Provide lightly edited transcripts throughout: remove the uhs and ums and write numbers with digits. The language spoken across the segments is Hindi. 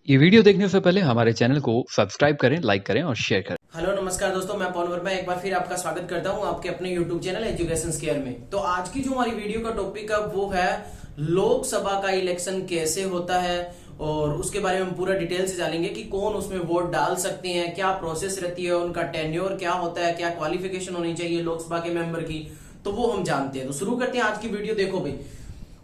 ये वीडियो देखने से पहले हमारे चैनल को सब्सक्राइब करें, लाइक करें और शेयर करें। हेलो नमस्कार दोस्तों, मैं पवन वर्मा एक बार फिर आपका स्वागत करता हूं आपके अपने यूट्यूब चैनल एजुकेशन स्केयर में। तो आज की जो हमारी वीडियो का टॉपिक है वो है लोकसभा का इलेक्शन कैसे होता है और उसके बारे में हम पूरा डिटेल से जानेंगे कि कौन उसमें वोट डाल सकते हैं, क्या प्रोसेस रहती है, उनका टेन्योर क्या होता है, क्या क्वालिफिकेशन होनी चाहिए लोकसभा के मेंबर की, तो वो हम जानते हैं। तो शुरू करते हैं आज की वीडियो। देखो भाई,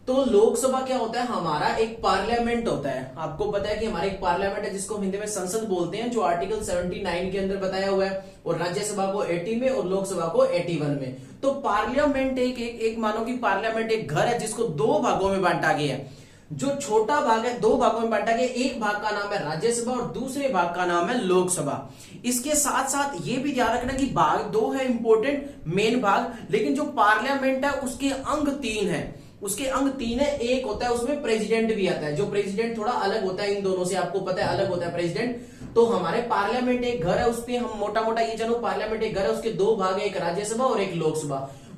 तो लोकसभा क्या होता है, हमारा एक पार्लियामेंट होता है। आपको पता है कि हमारा एक पार्लियामेंट है जिसको हिंदी में संसद बोलते हैं, जो आर्टिकल 79 के अंदर बताया हुआ है, और राज्यसभा को 80 में और लोकसभा को 81 में। तो पार्लियामेंट एक मानो कि पार्लियामेंट एक घर है जिसको दो भागों में बांटा गया है। जो छोटा भाग है दो भागों में बांटा गया, एक भाग का नाम है राज्यसभा और दूसरे भाग का नाम है लोकसभा। इसके साथ साथ ये भी ध्यान रखना कि भाग दो है इंपॉर्टेंट मेन भाग, लेकिन जो पार्लियामेंट है उसके अंग तीन है। उसके अंग तीन है, एक होता है उसमें प्रेसिडेंट भी आता है, जो प्रेसिडेंट थोड़ा अलग होता है इन दोनों से, आपको पता है अलग होता है प्रेसिडेंट। तो हमारे पार्लियामेंट एक घर है, उसपे हम मोटा मोटा ये जानो पार्लियामेंट एक घर है, उसके दो भाग है, एक राज्यसभा और एक लोकसभा।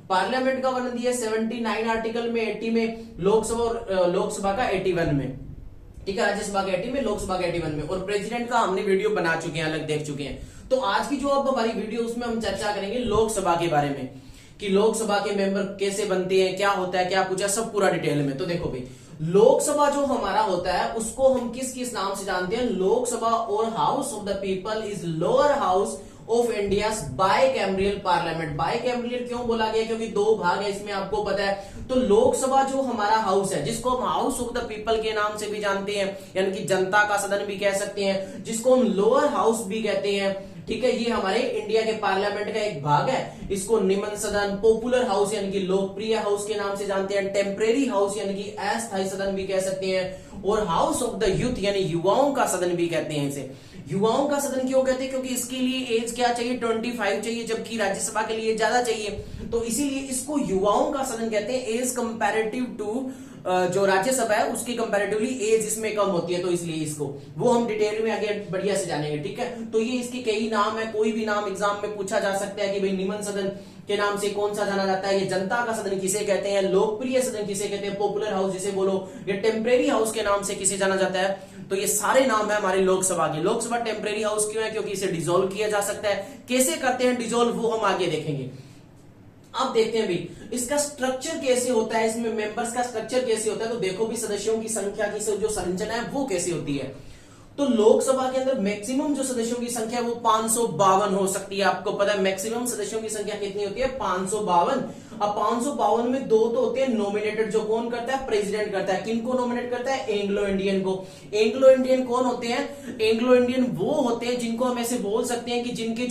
पार्लियामेंट का वर्णन दिया 79 आर्टिकल में, 80 में लोकसभा और लोकसभा का 81 में। ठीक है, राज्यसभा का 80 में, लोकसभा का 81 में। और प्रेसिडेंट का हमने वीडियो बना चुके हैं, अलग देख चुके हैं। तो आज की जो अब हमारी वीडियो उसमें हम चर्चा करेंगे लोकसभा के बारे में कि लोकसभा के मेंबर कैसे बनते हैं, क्या होता है, क्या पूछा, सब पूरा डिटेल में। तो देखो भाई, लोकसभा जो हमारा होता है उसको हम किस किस नाम से जानते हैं। लोकसभा और house of the people is lower house of India bicameral parliament. Bicameral क्यों बोला गया, क्योंकि दो भाग है इसमें, आपको पता है। तो लोकसभा जो हमारा हाउस है, जिसको हम हाउस ऑफ द पीपल के नाम से भी जानते हैं, यानी कि जनता का सदन भी कह सकते हैं, जिसको हम लोअर हाउस भी कहते हैं। ठीक है, ये हमारे इंडिया के पार्लियामेंट का एक भाग है। इसको निम्न सदन, पॉपुलर हाउस यानी कि लोकप्रिय हाउस के नाम से जानते हैं, टेम्परेरी हाउस यानी कि अस्थायी सदन भी कह सकते हैं, और हाउस ऑफ द यूथ यानी युवाओं का सदन भी कहते हैं इसे। युवाओं का सदन क्यों कहते हैं, क्योंकि इसके लिए एज क्या चाहिए, 25 चाहिए, जबकि राज्यसभा के लिए ज्यादा चाहिए। तो इसीलिए इसको युवाओं का सदन कहते हैं, एज कंपैरेटिव टू जो राज्यसभा है उसकी कंपैरेटिवली एज इसमें कम होती है, तो इसलिए इसको वो हम डिटेल में आगे बढ़िया से जानेंगे। ठीक है, तो ये इसके कई नाम है, कोई भी नाम एग्जाम में पूछा जा सकता है कि भाई निम्न सदन के नाम से कौन सा जाना जाता है, ये जनता का सदन किसे कहते हैं, लोकप्रिय सदन किसे कहते हैं, पॉपुलर हाउस जिसे बोलो, ये टेम्परेरी हाउस के नाम से किसे जाना जाता है। तो ये सारे नाम है हमारे लोकसभा के। लोकसभा टेम्परेरी हाउस क्यों है, क्योंकि इसे डिसॉल्व किया जा सकता है। कैसे करते हैं डिसॉल्व, वो हम आगे देखेंगे। अब देखते हैं भी इसका स्ट्रक्चर कैसे होता है, इसमें मेंबर्स का स्ट्रक्चर कैसे होता है। तो देखो भी सदस्यों की संख्या की जो संरचना है वो कैसे होती है। तो लोकसभा के अंदर मैक्सिमम जो सदस्यों की संख्या है वो 552 हो सकती है। आपको पता है मैक्सिमम सदस्यों की संख्या कितनी होती है, 552। अब 552 में दो तो होते हैं नॉमिनेटेड, जो कौन करता है, प्रेसिडेंट करता है। किनको नॉमिनेट करता है, एंग्लो इंडियन को। एंग्लो इंडियन कौन होते हैं, एंग्लो इंडियन वो होते हैं जिनको हम ऐसे बोल सकते हैं कि जिनके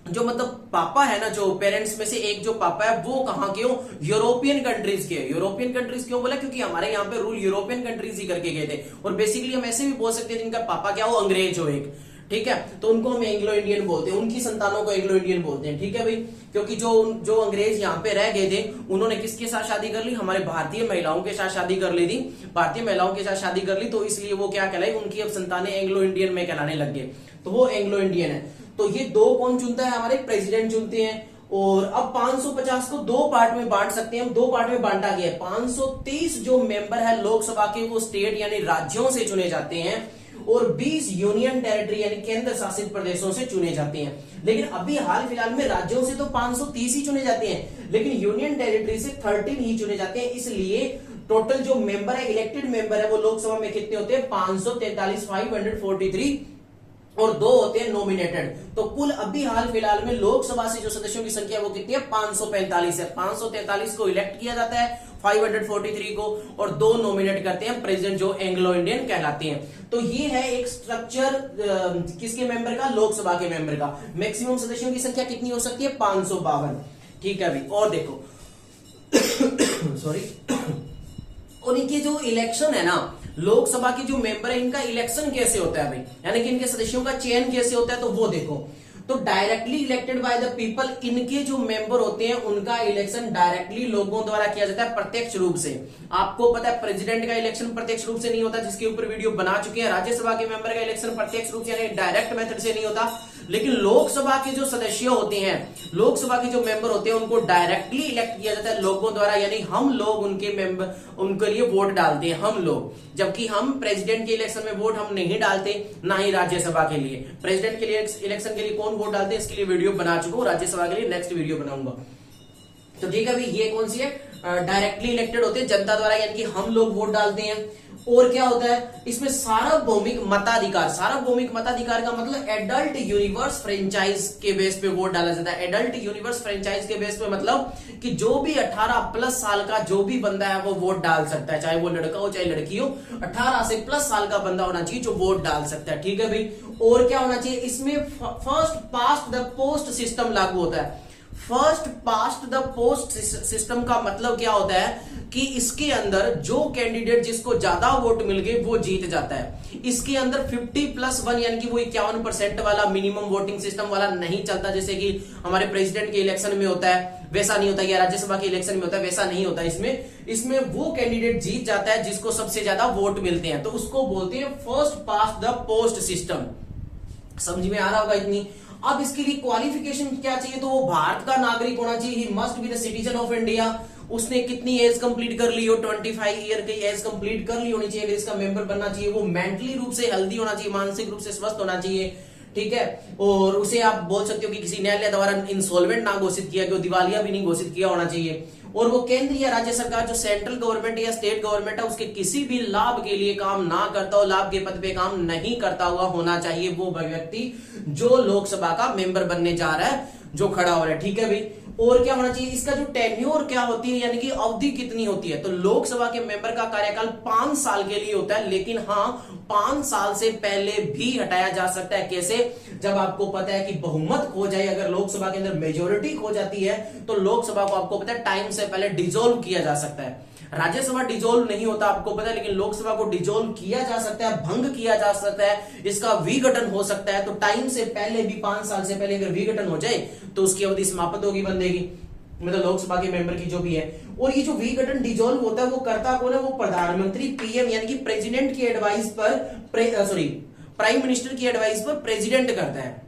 जो मतलब पापा है ना, जो पेरेंट्स में से एक जो पापा है वो कहां के हो, यूरोपियन कंट्रीज के। यूरोपियन कंट्रीज क्यों बोला, क्योंकि हमारे यहाँ पे रूल यूरोपियन कंट्रीज ही करके गए थे। और बेसिकली हम ऐसे भी बोल सकते हैं जिनका पापा क्या हो, अंग्रेज हो एक। ठीक है, तो उनको हम एंग्लो इंडियन बोलते हैं, उनकी संतानों को एंग्लो इंडियन बोलते हैं। ठीक है भाई, क्योंकि जो अंग्रेज यहाँ पे रह गए थे उन्होंने किसके साथ शादी कर ली, हमारे भारतीय महिलाओं के साथ शादी कर ली थी, भारतीय महिलाओं के साथ शादी कर ली। तो इसलिए वो क्या कहलाई, उनकी अब संतानें एंग्लो इंडियन में कहलाने लग गए, तो वो एंग्लो इंडियन है। तो ये दो कौन चुनता है, हमारे प्रेसिडेंट चुनते हैं। और अब 550 को दो पार्ट में बांट सकते हैं, दो पार्ट में बांटा गया है। 530 जो मेंबर है लोकसभा के वो स्टेट यानी राज्यों से चुने जाते हैं, और 20 यूनियन टेरिटरी यानी केंद्र शासित प्रदेशों से चुने जाते हैं। लेकिन अभी हाल फिलहाल में राज्यों से तो 530 ही चुने जाते हैं, लेकिन यूनियन टेरिटरी से 13 ही चुने जाते हैं। इसलिए टोटल जो मेंबर है, इलेक्टेड मेंबर है, वो लोकसभा में कितने होते हैं, 543, 543, और दो होते हैं नॉमिनेटेड। तो कुल अभी हाल फिलहाल में लोकसभा से जो सदस्यों की संख्या वो कितनी है, 545 है। 543 को इलेक्ट किया जाता है, 543 को, और दो नॉमिनेट करते हैं प्रेसिडेंट, जो एंग्लो इंडियन कहलाते हैं। तो ये है एक स्ट्रक्चर किसके मेंबर का, लोकसभा के मेंबर का। मैक्सिमम सदस्यों की संख्या कितनी हो सकती है, 552। ठीक है भाई, और देखो सॉरी और इनके जो इलेक्शन है ना, लोकसभा की जो मेंबर है इनका इलेक्शन कैसे होता है भाई, यानी कि इनके सदस्यों का चयन कैसे होता है, तो वो देखो। तो directly elected by the people, इनके जो मेंबर होते हैं उनका इलेक्शन डायरेक्टली लोगों द्वारा किया जाता है प्रत्यक्ष रूप से। आपको पता है प्रेसिडेंट का इलेक्शन प्रत्यक्ष रूप से नहीं होता, जिसके ऊपर वीडियो बना चुके हैं। राज्यसभा के मेंबर का इलेक्शन प्रत्यक्ष रूप से यानी डायरेक्ट मेथड से नहीं होता। लेकिन लोकसभा के जो सदस्य होते हैं, लोकसभा के जो मेंबर होते हैं, उनको डायरेक्टली इलेक्ट किया जाता है लोगों द्वारा, यानी हम लोग उनके मेंबर उनके लिए वोट डालते हैं हम लोग। जबकि हम प्रेसिडेंट के इलेक्शन में वोट हम नहीं डालते, ना ही राज्यसभा के लिए। प्रेसिडेंट के लिए इलेक्शन के लिए कौन वोट डालते हैं, इसके लिए वीडियो बना चुका हूं। राज्यसभा के लिए नेक्स्ट वीडियो बनाऊंगा। तो ठीक है भाई, ये कौन सी है, डायरेक्टली इलेक्टेड होते हैं जनता द्वारा, यानी कि हम लोग वोट डालते हैं। और क्या होता है इसमें, सार्वभौमिक मताधिकार। सार्वभौमिक मताधिकार का मतलब एडल्ट यूनिवर्स फ्रेंचाइज के बेस पे वोट डाला जाता है। एडल्ट यूनिवर्स फ्रेंचाइज के बेस पे मतलब कि जो भी 18 प्लस साल का जो भी बंदा है वो वोट डाल सकता है, चाहे वो लड़का हो चाहे लड़की हो। 18 से प्लस साल का बंदा होना चाहिए जो वोट डाल सकता है, ठीक है भाई। और क्या होना चाहिए इसमें, first past the post system लागू होता है। First past the post system का मतलब क्या होता है कि इसके अंदर जो कैंडिडेट जिसको ज्यादा वोट मिल गए वो जीत जाता है। इसके अंदर 50+1 यानी कि वो 51% वाला मिनिमम वोटिंग सिस्टम वाला नहीं चलता, जैसे कि हमारे प्रेसिडेंट के इलेक्शन में होता है, वैसा नहीं होता। या राज्यसभा के इलेक्शन में होता है, वैसा नहीं होता। इसमें वो कैंडिडेट जीत जाता है जिसको सबसे ज्यादा वोट मिलते हैं, तो उसको बोलते हैं first past the post system. समझ में आ रहा होगा इतनी। अब इसके लिए क्वालिफिकेशन क्या चाहिए, तो वो भारत का नागरिक होना चाहिए। He must be the citizen of India. उसने कितनी एज कंप्लीट कर ली हो, 25 ईयर की एज कंप्लीट कर ली होनी चाहिए, इसका मेंबर बनना चाहिए। वो मेंटली रूप से हेल्दी होना चाहिए, मानसिक रूप से स्वस्थ होना चाहिए, ठीक है। और उसे आप बोल सकते हो कि किसी न्यायालय द्वारा इंसॉल्वेंट ना घोषित किया गया, दिवालिया भी नहीं घोषित किया होना चाहिए। और वो केंद्र या राज्य सरकार, जो सेंट्रल गवर्नमेंट या स्टेट गवर्नमेंट है, उसके किसी भी लाभ के लिए काम ना करता हो, लाभ के पद पे काम नहीं करता हुआ होना चाहिए वो व्यक्ति जो लोकसभा का मेंबर बनने जा रहा है, जो खड़ा हो रहा है, ठीक है भाई। और क्या होना चाहिए, इसका जो टेन्योर क्या होती है, यानी कि अवधि कितनी होती है। तो लोकसभा के मेंबर का कार्यकाल 5 साल के लिए होता है, लेकिन हाँ 5 साल से पहले भी हटाया जा सकता है। कैसे, जब आपको पता है कि बहुमत खो जाए, अगर लोकसभा के अंदर मेजोरिटी खो जाती है, तो लोकसभा को आपको पता है टाइम से पहले डिसॉल्व किया जा सकता है। राज्यसभा डिसॉल्व नहीं होता आपको पता है, लेकिन लोकसभा को डिसॉल्व किया जा सकता है, भंग किया जा सकता है, इसका विघटन हो सकता है। तो टाइम से पहले भी, 5 साल से पहले अगर विघटन हो जाए तो उसकी अवधि समाप्त होगी बंदे की, मतलब लोकसभा के मेंबर की जो भी है। और ये जो विघटन डिसॉल्व होता है वो करता कौन है, वो प्रधानमंत्री पीएम यानी कि प्रेसिडेंट की एडवाइस पर, प्राइम मिनिस्टर की एडवाइस पर प्रेसिडेंट करता है।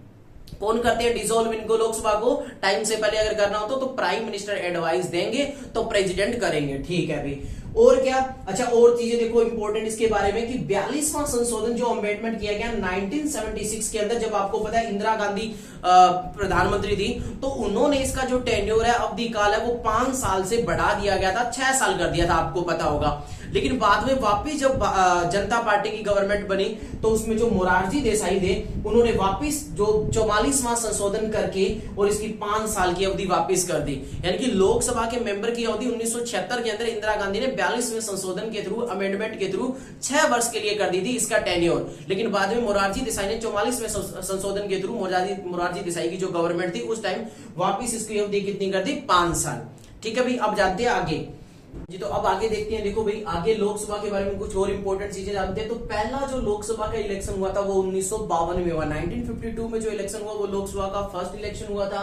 कौन करते हैं डिसॉल्व इनको, लोकसभा को टाइम से पहले अगर करना हो तो प्राइम मिनिस्टर एडवाइस देंगे, तो प्रेसिडेंट करेंगे, ठीक है भाई। और क्या, अच्छा और चीजें देखो इंपॉर्टेंट इसके बारे में कि 42वां संशोधन जो अमेंडमेंट किया गया 1976 के अंदर, जब आपको पता है इंदिरा गांधी प्रधानमंत्री थी, तो उन्होंने इसका जो टेन्योर है, अवधि काल है, वो 5 साल से बढ़ा दिया गया था, 6 साल कर दिया था, आपको पता होगा। लेकिन बाद में वापिस जब जनता पार्टी की गवर्नमेंट बनी, तो उसमें जो मोरारजी देसाई थे, उन्होंने वापिस जो 44वां संशोधन करके और इसकी 5 साल की अवधि वापिस कर दी। यानी कि लोकसभा के मेंबर की अवधि 1976 के अंदर इंदिरा गांधी ने 42वें संशोधन के थ्रू, अमेंडमेंट के थ्रू 6 वर्ष के लिए कर दी थी इसका टेन्योर। लेकिन बाद में मोरारजी देसाई ने 44वें संशोधन के थ्रू, मोरारजी देसाई की जो गवर्नमेंट थी उस टाइम, वापिस इसकी अवधि कितनी कर दी, 5 साल, ठीक है भाई। अब जाते हैं आगे जी, तो अब आगे देखते हैं। देखो भाई, आगे लोकसभा के बारे में कुछ और इंपॉर्टेंट चीजें जानते हैं। तो पहला जो लोकसभा का इलेक्शन हुआ था वो 1952 में हुआ। 1952 में जो इलेक्शन हुआ वो लोकसभा का फर्स्ट इलेक्शन हुआ था,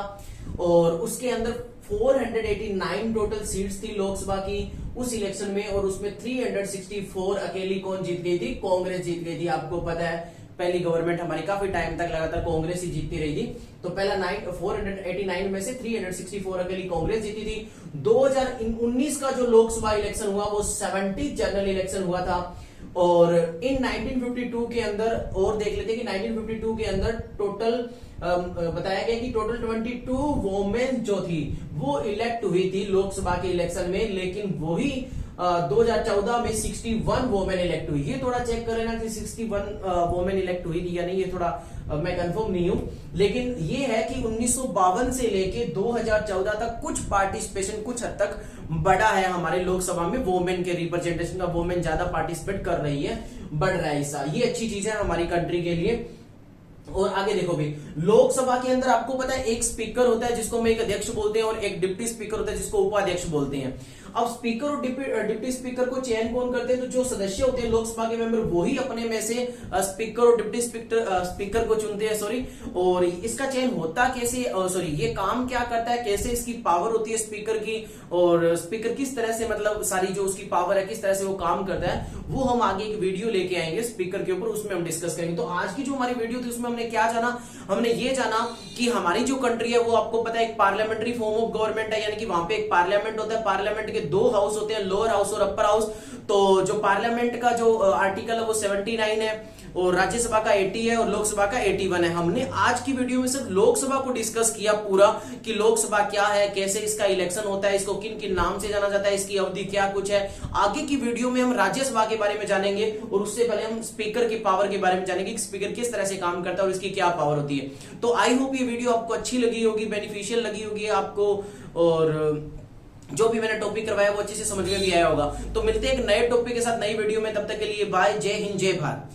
और उसके अंदर 489 टोटल सीट्स थी लोकसभा की उस इलेक्शन में, और उसमें 364 अकेली कौन जीत गई थी, कांग्रेस जीत गई थी। आपको पता है पहली गवर्नमेंट हमारी काफी टाइम तक लगातार कांग्रेस ही जीतती रही थी। तो पहला 489 में से 364 अकेली कांग्रेस जीती थी। 2019 का जो लोकसभा इलेक्शन हुआ वो 70 जनरल इलेक्शन हुआ था। और इन 1952 के अंदर, और देख लेते हैं कि 1952 के अंदर टोटल बताया गया कि टोटल 22 वोमेन जो थी वो इलेक्ट हुई थी लोकसभा के इलेक्शन में, लेकिन वही 2014 में 61 वोमेन इलेक्ट हुई। ये थोड़ा चेक कर लेना कि 61 वोमेन इलेक्ट हुई थी या नहीं, ये थोड़ा मैं कंफर्म नहीं हूं। लेकिन ये है कि 1952 से लेके 2014 तक कुछ पार्टिसिपेशन कुछ हद तक बढ़ा है हमारे लोकसभा में, वोमेन के रिप्रेजेंटेशन का, वोमेन ज्यादा पार्टिसिपेट कर रही है, बढ़ रहा है हिस्सा। ये अच्छी चीज है हमारी कंट्री के लिए। और आगे देखो भाई, लोकसभा के अंदर आपको पता है एक स्पीकर होता है जिसको हम एक अध्यक्ष बोलते हैं, और एक डिप्टी स्पीकर होता है जिसको उपाध्यक्ष बोलते हैं। अब स्पीकर और डिप्टी स्पीकर को चयन कौन करते हैं? तो जो सदस्य होते हैं लोकसभा के मेंबर, वही अपने में से स्पीकर और डिप्टी स्पीकर को चुनते हैं। सॉरी, और इसका चयन होता कैसे, सॉरी ये काम क्या करता है, कैसे इसकी पावर होती है स्पीकर की, और स्पीकर किस तरह से मतलब सारी जो उसकी पावर है किस तरह से वो काम करता है, वो हम आगे एक वीडियो लेके आएंगे स्पीकर के ऊपर, उसमें हम डिस्कस करेंगे। तो आज की जो हमारी वीडियो थी उसमें हमने क्या जाना, हमने ये जाना कि हमारी जो कंट्री है वो आपको पता है एक पार्लियामेंट्री फॉर्म ऑफ गवर्नमेंट है, यानी कि वहां पे एक पार्लियामेंट होता है। पार्लियामेंट के दो हाउस होते हैं, लोअर हाउस और अपर हाउस। तो जो पार्लियामेंट का जो आर्टिकल है वो 79 है, और राज्यसभा का 80 है, और लोकसभा का 81 है। हमने आज की वीडियो में सिर्फ लोकसभा को डिस्कस किया पूरा, कि लोकसभा क्या है, कैसे इसका इलेक्शन होता है, इसको किन किन नाम से जाना जाता है, इसकी अवधि क्या कुछ है। आगे की वीडियो में हम राज्यसभा के बारे में जानेंगे, और उससे पहले हम स्पीकर की पावर के बारे में जानेंगे कि स्पीकर किस तरह से काम करता है और इसकी क्या पावर होती है। तो आई होप ये वीडियो आपको अच्छी लगी होगी, बेनिफिशियल लगी होगी आपको, और जो भी मैंने टॉपिक करवाया वो अच्छे से समझ में भी आया होगा। तो मिलते हैं एक नए टॉपिक के साथ नई वीडियो में, तब तक के लिए बाय, जय हिंद, जय भारत।